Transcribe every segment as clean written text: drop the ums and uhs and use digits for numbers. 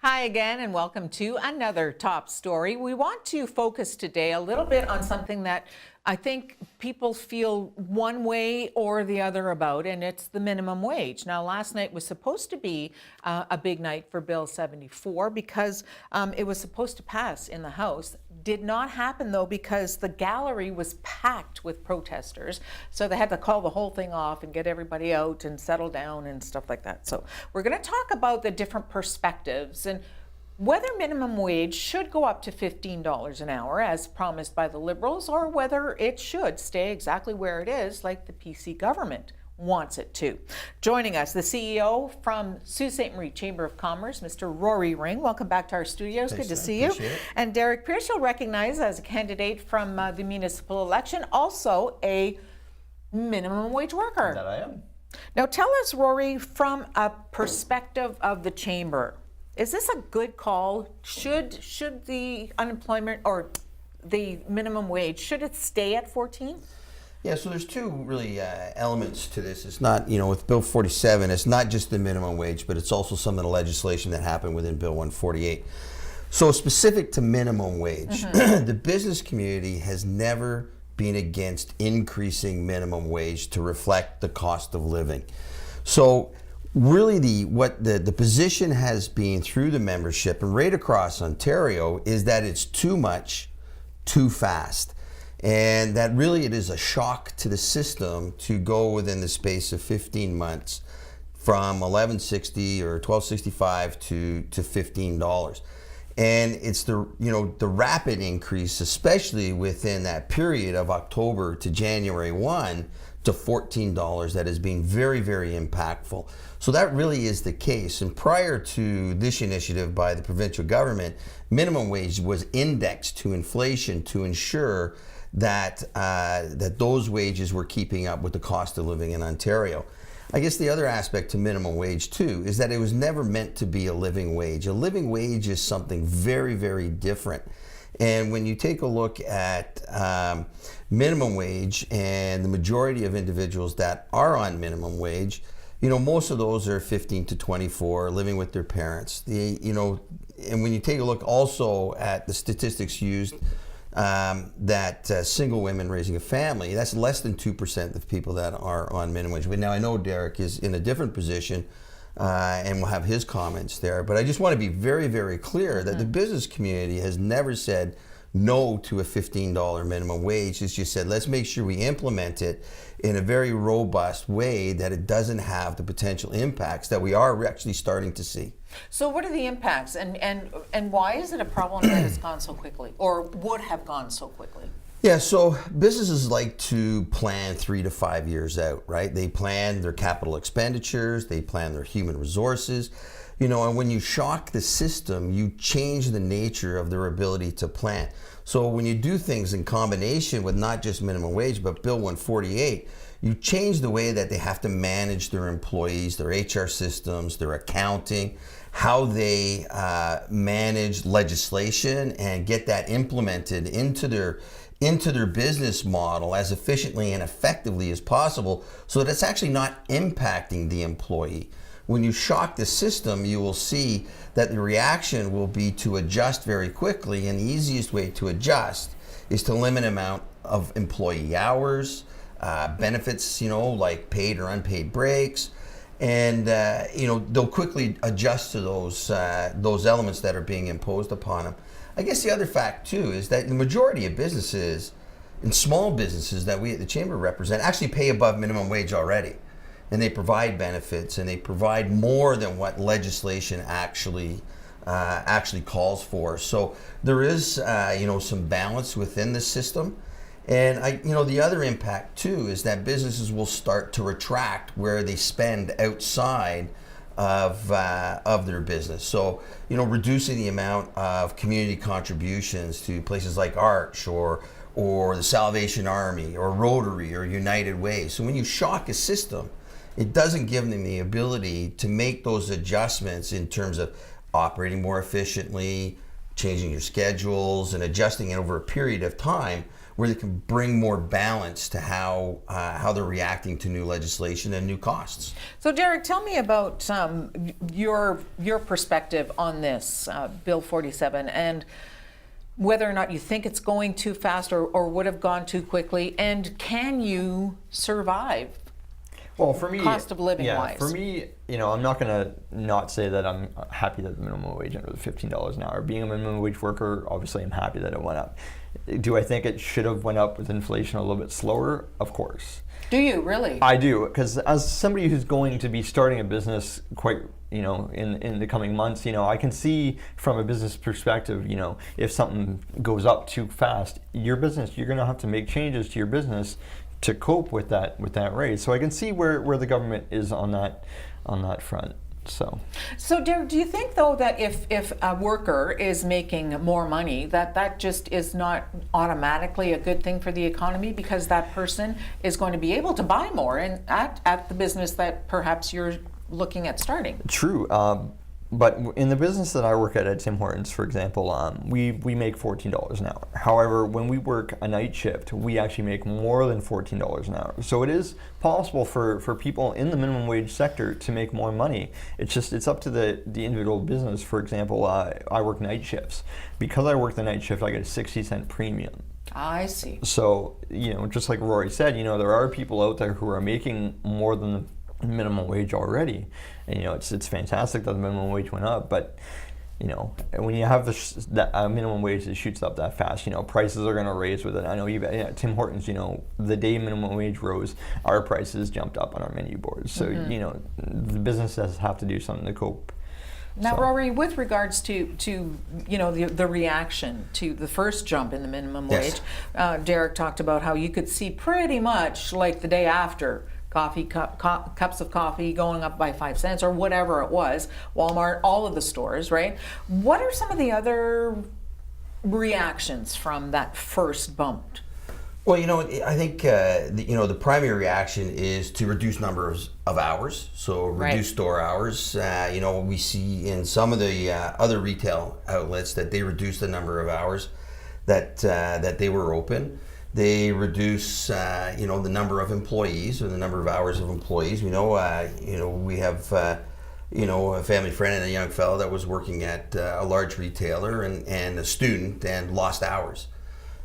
Hi again, and welcome to another top story. We want to focus today a little bit on something that I think people feel one way or the other about, and it's the minimum wage. Now, last night was supposed to be a big night for Bill 74 because it was supposed to pass in the House. Did not happen, though, because the gallery was packed with protesters. So they had to call the whole thing off and get everybody out and settle down and stuff like that. So we're going to talk about the different perspectives and whether minimum wage should go up to $15 an hour as promised by the Liberals, or whether it should stay exactly where it is like the PC government wants it to. Joining us, the CEO from Sault Ste. Marie Chamber of Commerce, Mr. Rory Ring. Welcome back to our studios. Thanks, good to see you. And Derrick Pearce, you'll recognize as a candidate from the municipal election, also a minimum wage worker. That I am. Now tell us, Rory, from a perspective of the Chamber, is this a good call? Should the unemployment or the minimum wage, should it stay at 14? Yeah, so there's two really elements to this. It's not, with Bill 47, it's not just the minimum wage, but it's also some of the legislation that happened within Bill 148. So specific to minimum wage, the business community has never been against increasing minimum wage to reflect the cost of living. So really the position has been through the membership and right across Ontario is that it's too much, too fast. And that really it is a shock to the system to go within the space of 15 months from $11.60 or $12.65 to $15. And it's the rapid increase, especially within that period of October to January 1 to $14 that has been very, very impactful. So that really is the case. And prior to this initiative by the provincial government, minimum wage was indexed to inflation to ensure that those wages were keeping up with the cost of living in Ontario. I guess the other aspect to minimum wage too is that it was never meant to be a living wage. A living wage is something very, very different. And when you take a look at minimum wage and the majority of individuals that are on minimum wage, most of those are 15 to 24 living with their parents. And when you take a look also at the statistics used that single women raising a family, that's less than 2% of people that are on minimum wage. But now I know Derrick is in a different position and we'll have his comments there. But I just want to be very, very clear that the business community has never said no to a $15 minimum wage. It's just said, let's make sure we implement it in a very robust way that it doesn't have the potential impacts that we are actually starting to see. So what are the impacts and why is it a problem that has gone so quickly or would have gone so quickly? Yeah, so businesses like to plan 3 to 5 years out, right? They plan their capital expenditures, they plan their human resources, and when you shock the system, you change the nature of their ability to plan. So when you do things in combination with not just minimum wage, but Bill 148, you change the way that they have to manage their employees, their HR systems, their accounting, how they manage legislation and get that implemented into their business model as efficiently and effectively as possible so that it's actually not impacting the employee. When you shock the system, you will see that the reaction will be to adjust very quickly, and the easiest way to adjust is to limit amount of employee hours, benefits, like paid or unpaid breaks, and they'll quickly adjust to those elements that are being imposed upon them. I guess the other fact too is that the majority of businesses and small businesses that we at the Chamber represent actually pay above minimum wage already. And they provide benefits and they provide more than what legislation actually calls for. So there is some balance within the system. And the other impact too is that businesses will start to retract where they spend outside of their business. So reducing the amount of community contributions to places like Arch or the Salvation Army or Rotary or United Way. So when you shock a system, it doesn't give them the ability to make those adjustments in terms of operating more efficiently, changing your schedules and adjusting it over a period of time where they can bring more balance to how they're reacting to new legislation and new costs. So Derrick, tell me about your perspective on this Bill 47 and whether or not you think it's going too fast or would have gone too quickly, and can you survive? Well, for me, cost of living wise. For me, I'm not gonna not say that I'm happy that the minimum wage under the $15 an hour. Being a minimum wage worker, obviously, I'm happy that it went up. Do I think it should have went up with inflation a little bit slower? Of course. Do you really? I do, because as somebody who's going to be starting a business quite, in the coming months, I can see from a business perspective, if something goes up too fast, your business, you're going to have to make changes to your business to cope with that raise. So I can see where the government is on that front. So Derrick, do you think though that if a worker is making more money, that just is not automatically a good thing for the economy, because that person is going to be able to buy more and at the business that perhaps you're looking at starting? True. But in the business that I work at Tim Hortons, for example, we make $14 an hour. However, when we work a night shift, we actually make more than $14 an hour. So it is possible for people in the minimum wage sector to make more money. It's up to the individual business. For example, I work night shifts. Because I work the night shift, I get a 60-cent premium. I see. So, just like Rory said, there are people out there who are making more than the minimum wage already, and it's fantastic that the minimum wage went up, but when you have that minimum wage that shoots up that fast, prices are going to raise with it. I know Tim Hortons, the day minimum wage rose, our prices jumped up on our menu boards. So the businesses have to do something to cope. Now, Rory, with regards to the reaction to the first jump in the minimum wage, Derrick talked about how you could see pretty much like the day after cups of coffee going up by 5 cents or whatever it was, Walmart, all of the stores, right? What are some of the other reactions from that first bump? Well, I think the primary reaction is to reduce number of hours, so reduce store hours. We see in some of the other retail outlets that they reduce the number of hours that they were open. They reduce, the number of employees or the number of hours of employees. We have, a family friend and a young fellow that was working at a large retailer and a student and lost hours.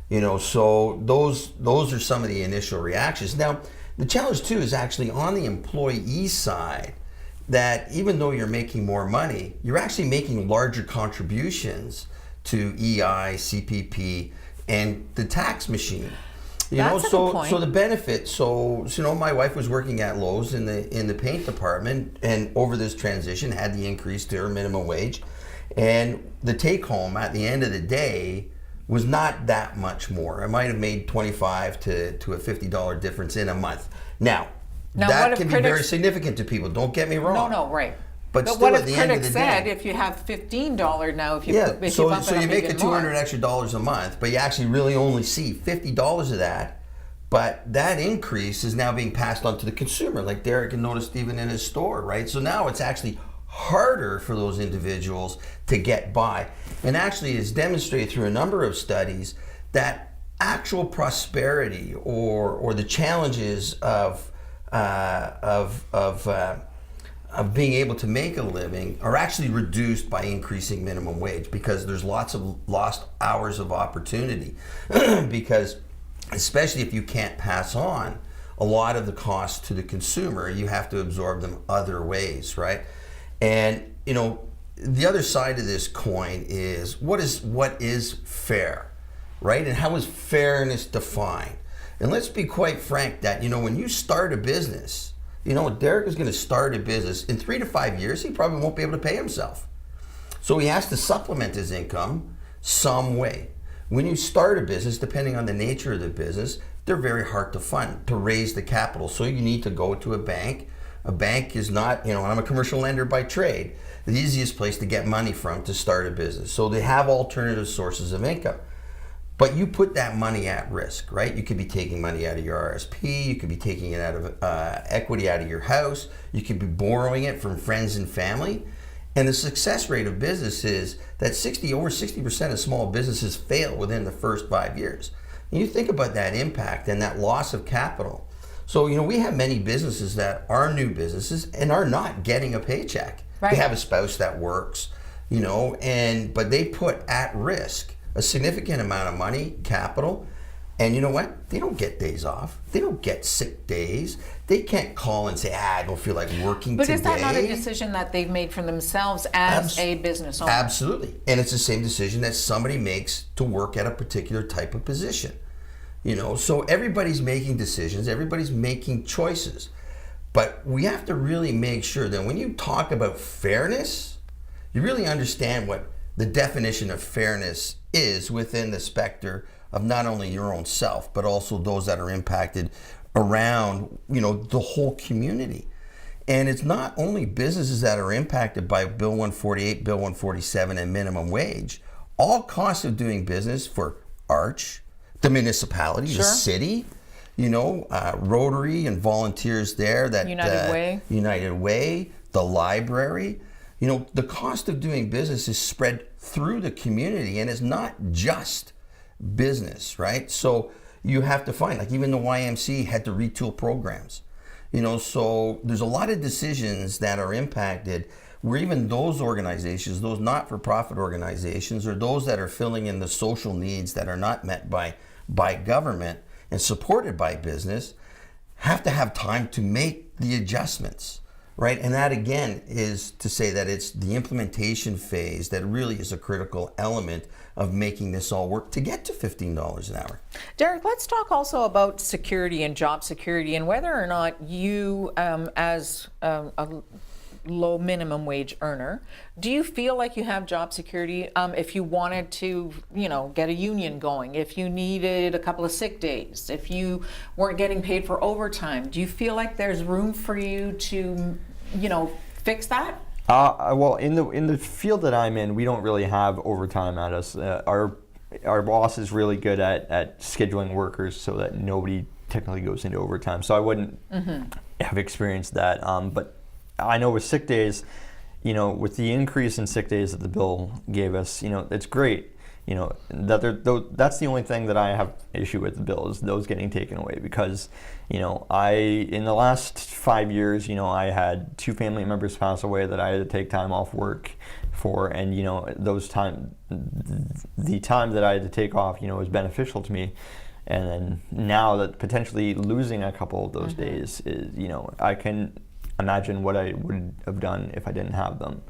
So those are some of the initial reactions. Now, the challenge too is actually on the employee side, that even though you're making more money, you're actually making larger contributions to EI, CPP, and the tax machine. That's a good point. So the benefit. So my wife was working at Lowe's in the paint department, and over this transition had the increase to her minimum wage, and the take home at the end of the day was not that much more. I might have made $25 to a $50 difference in a month. Now that can be very significant to people. Don't get me wrong. No, right. But still, what at if the end of critics the said day, if you have $15 now, if you bump it so up you make even the $200 extra dollars a month, but you actually really only see $50 of that. But that increase is now being passed on to the consumer, like Derrick had noticed even in his store, right? So now it's actually harder for those individuals to get by, and actually is demonstrated through a number of studies that actual prosperity or the challenges of being able to make a living are actually reduced by increasing minimum wage, because there's lots of lost hours of opportunity. Because especially if you can't pass on a lot of the costs to the consumer, you have to absorb them other ways, right? And the other side of this coin is what is fair, right? And how is fairness defined? And let's be quite frank that when you start a business, Derrick is going to start a business. In 3 to 5 years, he probably won't be able to pay himself. So he has to supplement his income some way. When you start a business, depending on the nature of the business, they're very hard to fund, to raise the capital. So you need to go to a bank. A bank is not, I'm a commercial lender by trade, the easiest place to get money from to start a business. So they have alternative sources of income. But you put that money at risk, right? You could be taking money out of your RSP, you could be taking it out of equity out of your house, you could be borrowing it from friends and family. And the success rate of business is that over 60% of small businesses fail within the first 5 years. And you think about that impact and that loss of capital. So, we have many businesses that are new businesses and are not getting a paycheck. Right. They have a spouse that works, but they put at risk a significant amount of money, capital, and you know what? They don't get days off. They don't get sick days. They can't call and say, I don't feel like working But today. is that not a decision that they've made for themselves as a business owner? Absolutely. And it's the same decision that somebody makes to work at a particular type of position. So everybody's making decisions, everybody's making choices. But we have to really make sure that when you talk about fairness, you really understand what the definition of fairness is within the specter of not only your own self, but also those that are impacted around, the whole community. And it's not only businesses that are impacted by Bill 148, Bill 147, and minimum wage. All costs of doing business for Arch, the municipality, Sure. the city, Rotary and volunteers there, that United Way, the library. The cost of doing business is spread through the community, and it's not just business, right? So you have to find, like even the YMCA had to retool programs, so there's a lot of decisions that are impacted where even those organizations, those not-for-profit organizations, or those that are filling in the social needs that are not met by government and supported by business, have to have time to make the adjustments, right? And that again is to say that it's the implementation phase that really is a critical element of making this all work to get to $15 an hour. Derrick, let's talk also about security and job security and whether or not you, as a low minimum wage earner, do you feel like you have job security if you wanted to, get a union going, if you needed a couple of sick days, if you weren't getting paid for overtime? Do you feel like there's room for you to, fix that? Well, in the field that I'm in, we don't really have overtime at us. Our boss is really good at scheduling workers so that nobody technically goes into overtime. So I wouldn't have experienced that. But I know with sick days, with the increase in sick days that the bill gave us, it's great. That's the only thing that I have issue with the bill is those getting taken away because, in the last 5 years, I had 2 family members pass away that I had to take time off work for, and the time that I had to take off, was beneficial to me. And then now that potentially losing a couple of those days is, I can imagine what I would have done if I didn't have them.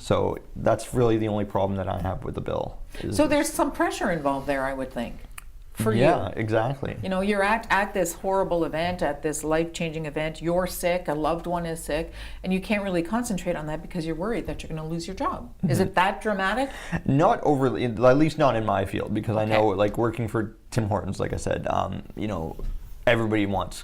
So that's really the only problem that I have with the bill. So there's some pressure involved there, I would think, for you. Yeah, exactly. You're at this horrible event, at this life-changing event. You're sick, a loved one is sick, and you can't really concentrate on that because you're worried that you're going to lose your job. Is it that dramatic? Not overly, at least not in my field, because I know, like working for Tim Hortons, like I said, everybody wants,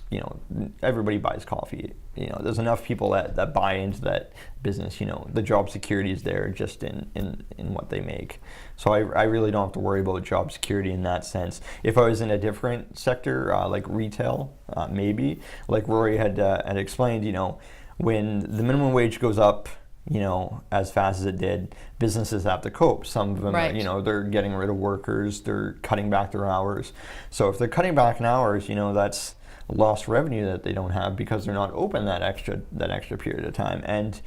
everybody buys coffee. There's enough people that buy into that business. The job security is there just in what they make. So I really don't have to worry about job security in that sense. If I was in a different sector, like retail, maybe, like Rory had explained, when the minimum wage goes up, as fast as it did, businesses have to cope. Some of them, right. They're getting rid of workers, they're cutting back their hours. So if they're cutting back in hours, that's lost revenue that they don't have because they're not open that extra period of time. And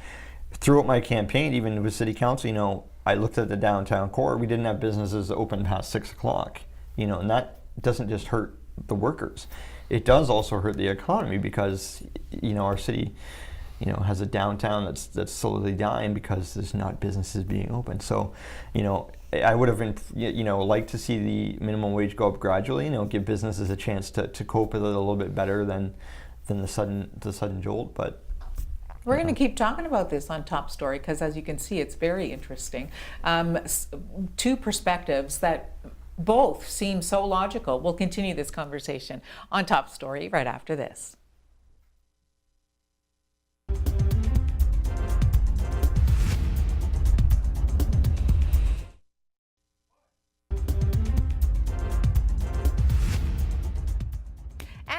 throughout my campaign, even with city council, I looked at the downtown core. We didn't have businesses open past 6 o'clock. And that doesn't just hurt the workers. It does also hurt the economy because our city has a downtown that's slowly dying because there's not businesses being open. So, I would have liked to see the minimum wage go up gradually. Give businesses a chance to cope with it a little bit better than the sudden jolt. But we're going to keep talking about this on Top Story because, as you can see, it's very interesting. 2 perspectives that both seem so logical. We'll continue this conversation on Top Story right after this.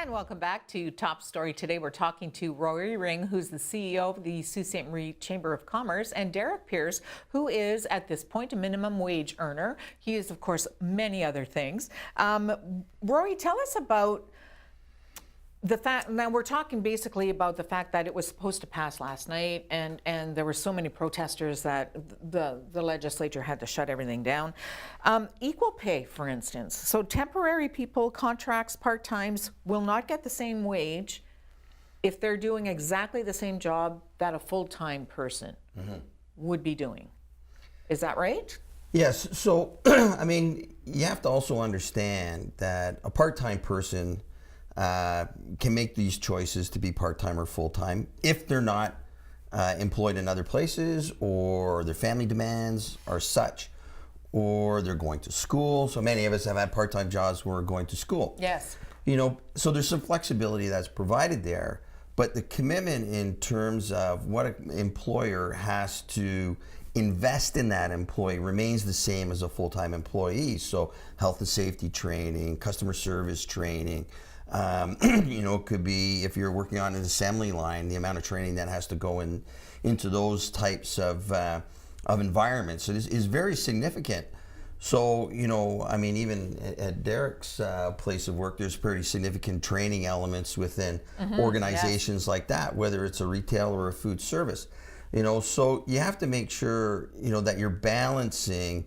And welcome back to Top Story. Today we're talking to Rory Ring, who's the CEO of the Sault Ste. Marie Chamber of Commerce, and Derrick Pearce, who is at this point a minimum wage earner. He is, of course, many other things. Rory, tell us about the fact, now we're talking basically about the fact that it was supposed to pass last night, and there were so many protesters that the legislature had to shut everything down. Equal pay, for instance. So temporary people, contracts, part-times will not get the same wage if they're doing exactly the same job that a full-time person would be doing. Is that right? Yes. So, I mean, you have to also understand that a part-time person can make these choices to be part-time or full-time if they're not employed in other places, or their family demands are such, or they're going to school. So many of us have had part-time jobs where we're going to school. Yes. You know, so there's some flexibility that's provided there, but the commitment in terms of what an employer has to invest in that employee remains the same as a full-time employee. So health and safety training, customer service training, you know, it could be if you're working on an assembly line, the amount of training that has to go into those types of environments. So this is very significant. So, you know, I mean, even at Derrick's place of work, there's pretty significant training elements within organizations like that, whether it's a retail or a food service. You know, so you have to make sure, you know, that you're balancing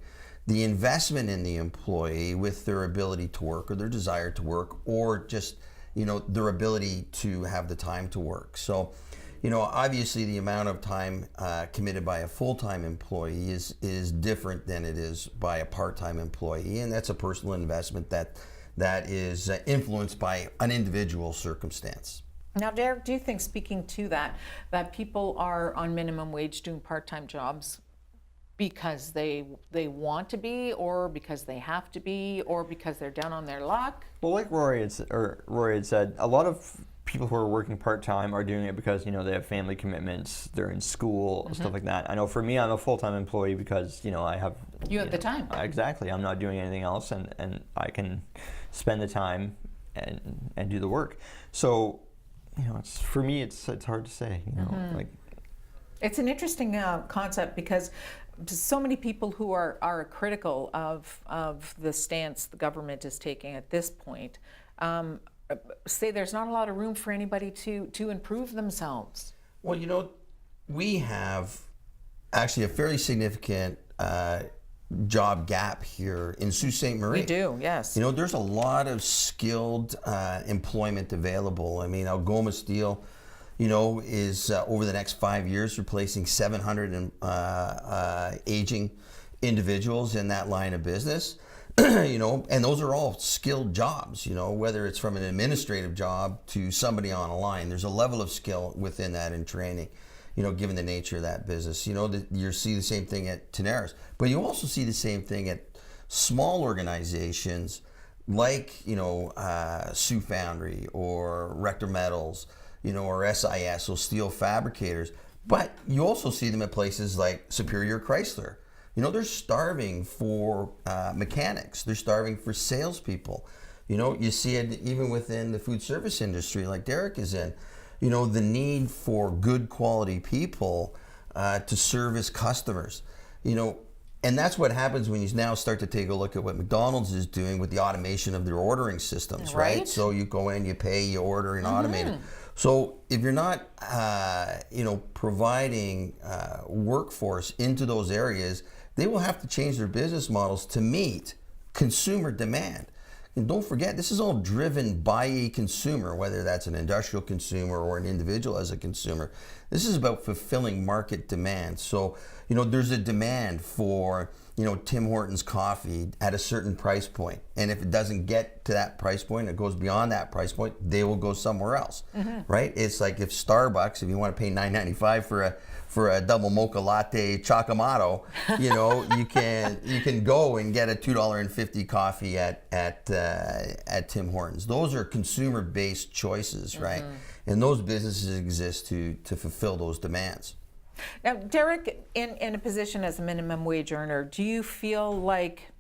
the investment in the employee with their ability to work, or their desire to work, or just, you know, their ability to have the time to work. So, you know, obviously the amount of time committed by a full-time employee is different than it is by a part-time employee, and that's a personal investment that is influenced by an individual circumstance. Now, Derrick, do you think, speaking to that people are on minimum wage doing part-time jobs because they want to be, or because they have to be, or because they're down on their luck? Well, like Rory had said, a lot of people who are working part-time are doing it because, you know, they have family commitments, they're in school, stuff like that. I know for me, I'm a full-time employee because, you know, I have... You have the time. Exactly. I'm not doing anything else, and I can spend the time and do the work. So, you know, for me, it's hard to say, you know, like... It's an interesting concept, because so many people who are critical of the stance the government is taking at this point say there's not a lot of room for anybody to improve themselves. Well, you know, we have actually a fairly significant job gap here in Sault Ste. Marie. We do, yes. You know, there's a lot of skilled employment available. I mean, Algoma Steel, you know, is over the next 5 years replacing 700 aging individuals in that line of business. You know, and those are all skilled jobs, you know, whether it's from an administrative job to somebody on a line. There's a level of skill within that in training, you know, given the nature of that business. You know, you see the same thing at Tenaris, but you also see the same thing at small organizations like, you know, Sioux Foundry or Rector Metals, you know, or SIS, so steel fabricators. But you also see them at places like Superior Chrysler. You know, they're starving for mechanics. They're starving for salespeople. You know, you see it even within the food service industry like Derrick is in. You know, the need for good quality people to service customers. You know, and that's what happens when you now start to take a look at what McDonald's is doing with the automation of their ordering systems, right? So you go in, you pay, you order, and automate it. So if you're not, you know, providing workforce into those areas, they will have to change their business models to meet consumer demand. And don't forget, this is all driven by a consumer, whether that's an industrial consumer or an individual as a consumer. This is about fulfilling market demand. So, you know, there's a demand for, you know, Tim Hortons coffee at a certain price point. And if it doesn't get to that price point, it goes beyond that price point, they will go somewhere else, right? It's like if Starbucks, if you want to pay $9.95 for a double mocha latte chocolato, you know, you can go and get a $2.50 coffee at Tim Hortons. Those are consumer-based choices, right? And those businesses exist to fulfill those demands. Now, Derrick, in a position as a minimum wage earner, do you feel like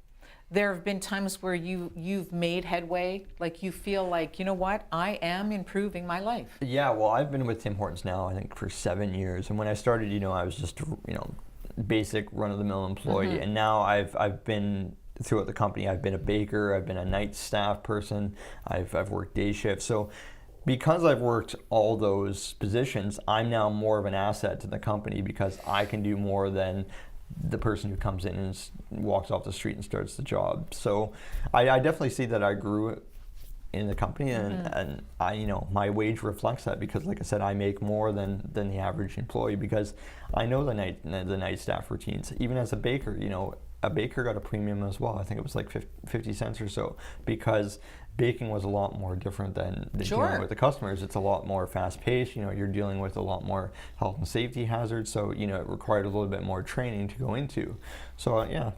there have been times where you've made headway, like you feel like, you know what, I am improving my life. Yeah, well, I've been with Tim Hortons now, I think, for 7 years. And when I started, I was just, basic run-of-the-mill employee. And now I've been throughout the company. I've been a baker. I've been a night staff person. I've worked day shifts. So because I've worked all those positions, I'm now more of an asset to the company because I can do more than the person who comes in and walks off the street and starts the job. So I definitely see that I grew in the company, and I, my wage reflects that because, like I said, I make more than the average employee because I know the night staff routines. Even as a baker, a baker got a premium as well. I think it was like 50 cents or so because baking was a lot more different than dealing with the customers. It's a lot more fast paced. You're dealing with a lot more health and safety hazards. So, it required a little bit more training to go into. So, yeah.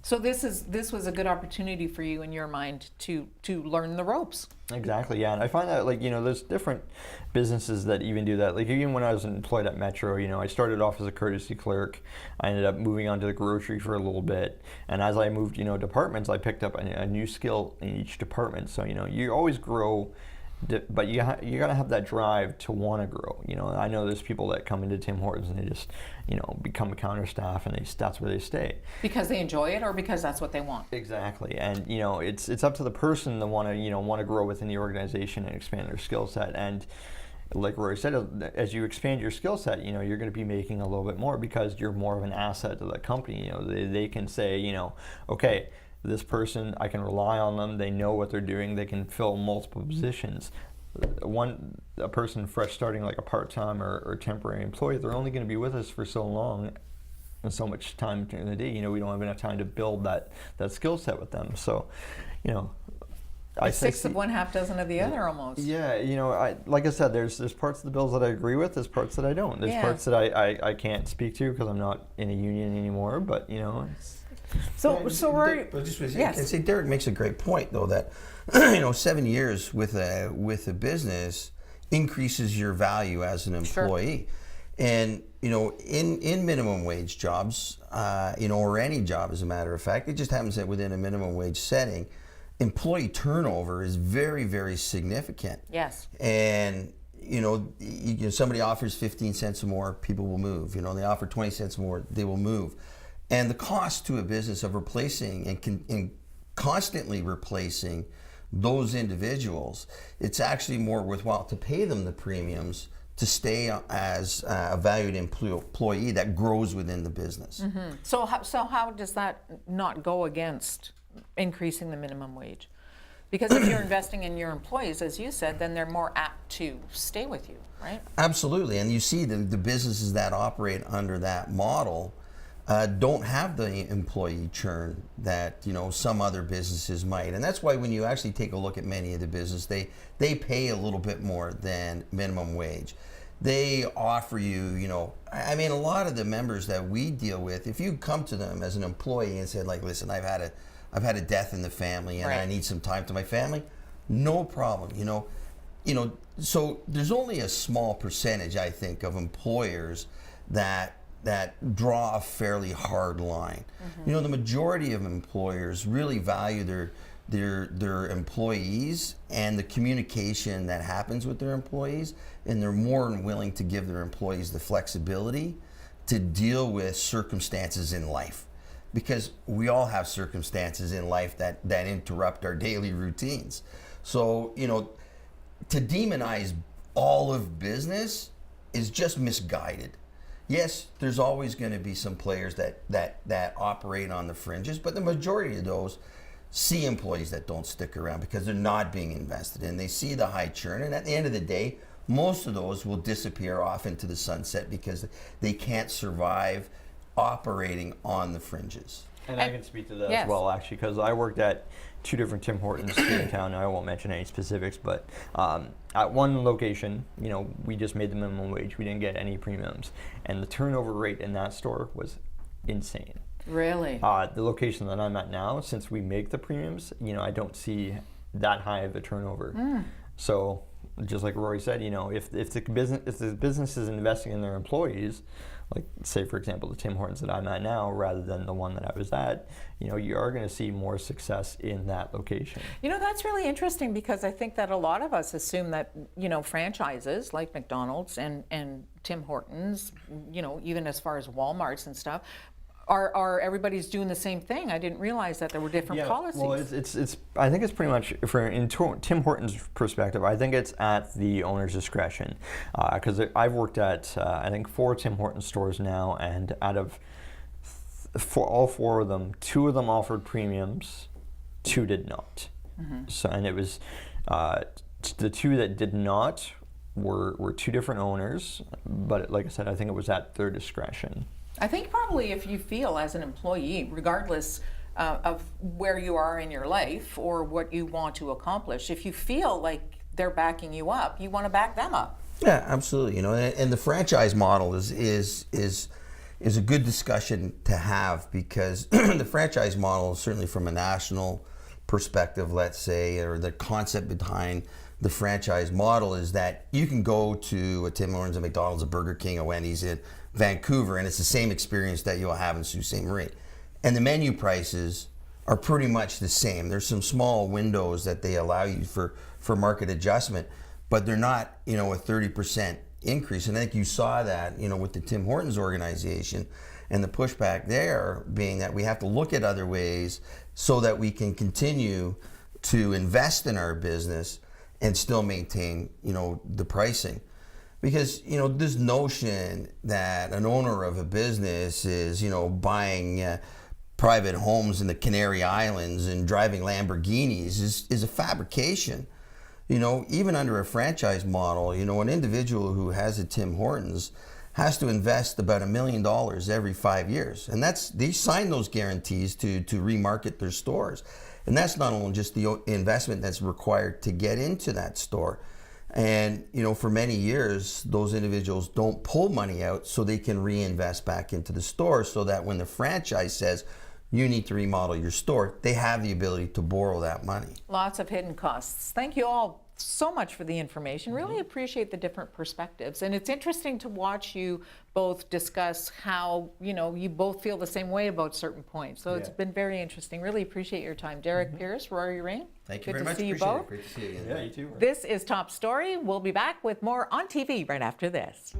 So this was a good opportunity for you in your mind to learn the ropes. Exactly, yeah. And I find that, there's different businesses that even do that. Like, even when I was employed at Metro, I started off as a courtesy clerk. I ended up moving on to the grocery for a little bit. And as I moved, departments, I picked up a new skill in each department. So, you always grow, but you got to have that drive to want to grow. I know there's people that come into Tim Hortons and they just, become a counter staff and that's where they stay. Because they enjoy it or because that's what they want. Exactly. And, it's up to the person to want to grow within the organization and expand their skill set. And like Rory said, as you expand your skill set, you're going to be making a little bit more because you're more of an asset to the company. They can say, okay, this person, I can rely on them. They know what they're doing. They can fill multiple positions. A person fresh starting like a part-time or temporary employee, they're only going to be with us for so long and so much time during the day. We don't have enough time to build that skill set with them. So, It's six of one, half dozen of the other almost. Yeah, like I said, there's parts of the bills that I agree with, there's parts that I don't. There's parts that I can't speak to because I'm not in a union anymore, but it's... So Rory, yes. And say Derrick makes a great point though that 7 years with a business increases your value as an employee. Sure. And in minimum wage jobs, or any job as a matter of fact, it just happens that within a minimum wage setting, employee turnover is very, very significant. Yes. And somebody offers 15 cents or more, people will move. They offer 20 cents more, they will move. And the cost to a business of replacing and constantly replacing those individuals, it's actually more worthwhile to pay them the premiums to stay as a valued employee that grows within the business. Mm-hmm. So how does that not go against increasing the minimum wage? Because if you're investing in your employees, as you said, then they're more apt to stay with you, right? Absolutely. And you see the businesses that operate under that model don't have the employee churn that some other businesses might, and that's why when you actually take a look at many of the business, they pay a little bit more than minimum wage. They offer you, a lot of the members that we deal with, if you come to them as an employee and said, like, listen, I've had a death in the family and I need some time to my family, no problem. So there's only a small percentage, I think, of employers that draw a fairly hard line. Mm-hmm. The majority of employers really value their employees and the communication that happens with their employees, and they're more than willing to give their employees the flexibility to deal with circumstances in life. Because we all have circumstances in life that interrupt our daily routines. So, to demonize all of business is just misguided. Yes, there's always going to be some players that operate on the fringes, but the majority of those see employees that don't stick around because they're not being invested in. They see the high churn, and at the end of the day, most of those will disappear off into the sunset because they can't survive operating on the fringes. And I can speak to that as well, actually, because I worked at 2 different Tim Hortons here in town. I won't mention any specifics, but at one location, we just made the minimum wage. We didn't get any premiums. And the turnover rate in that store was insane. Really? The location that I'm at now, since we make the premiums, I don't see that high of a turnover. So, just like Rory said, if the business is investing in their employees, like say for example the Tim Hortons that I'm at now rather than the one that I was at, you are going to see more success in that location. That's really interesting because I think that a lot of us assume that franchises like McDonald's and Tim Hortons, even as far as Walmarts and stuff, are everybody's doing the same thing. I didn't realize that there were different policies. Well, it's I think it's pretty much in Tim Hortons' perspective. I think it's at the owner's discretion, because I've worked at I think 4 Tim Hortons stores now, and out of for all 4 of them, 2 of them offered premiums, 2 did not. So, and it was the 2 that did not were 2 different owners, but like I said, I think it was at their discretion. I think probably if you feel as an employee, regardless of where you are in your life or what you want to accomplish, if you feel like they're backing you up, you want to back them up. Yeah, absolutely. And the franchise model is a good discussion to have, because the franchise model, certainly from a national perspective, let's say, or the concept behind the franchise model is that you can go to a Tim Hortons, a McDonald's, a Burger King, a Wendy's in Vancouver, and it's the same experience that you'll have in Sault Ste. Marie. And the menu prices are pretty much the same. There's some small windows that they allow you for market adjustment, but they're not, a 30% increase. And I think you saw that, with the Tim Hortons organization, and the pushback there being that we have to look at other ways so that we can continue to invest in our business and still maintain, the pricing. Because, this notion that an owner of a business is, buying private homes in the Canary Islands and driving Lamborghinis is a fabrication. Even under a franchise model, an individual who has a Tim Hortons has to invest about $1 million every 5 years. And they sign those guarantees to remarket their stores. And that's not only just the investment that's required to get into that store. And, for many years, those individuals don't pull money out so they can reinvest back into the store, so that when the franchise says you need to remodel your store, they have the ability to borrow that money. Lots of hidden costs. Thank you all so much for the information. Really appreciate the different perspectives. And it's interesting to watch you both discuss how, you both feel the same way about certain points. So it's been very interesting. Really appreciate your time. Derrick Pearce, Rory Rain. Thank you Good very much. to see you Appreciate both. it. Great to see you again. Yeah, you too. This is Top Story. We'll be back with more on TV right after this.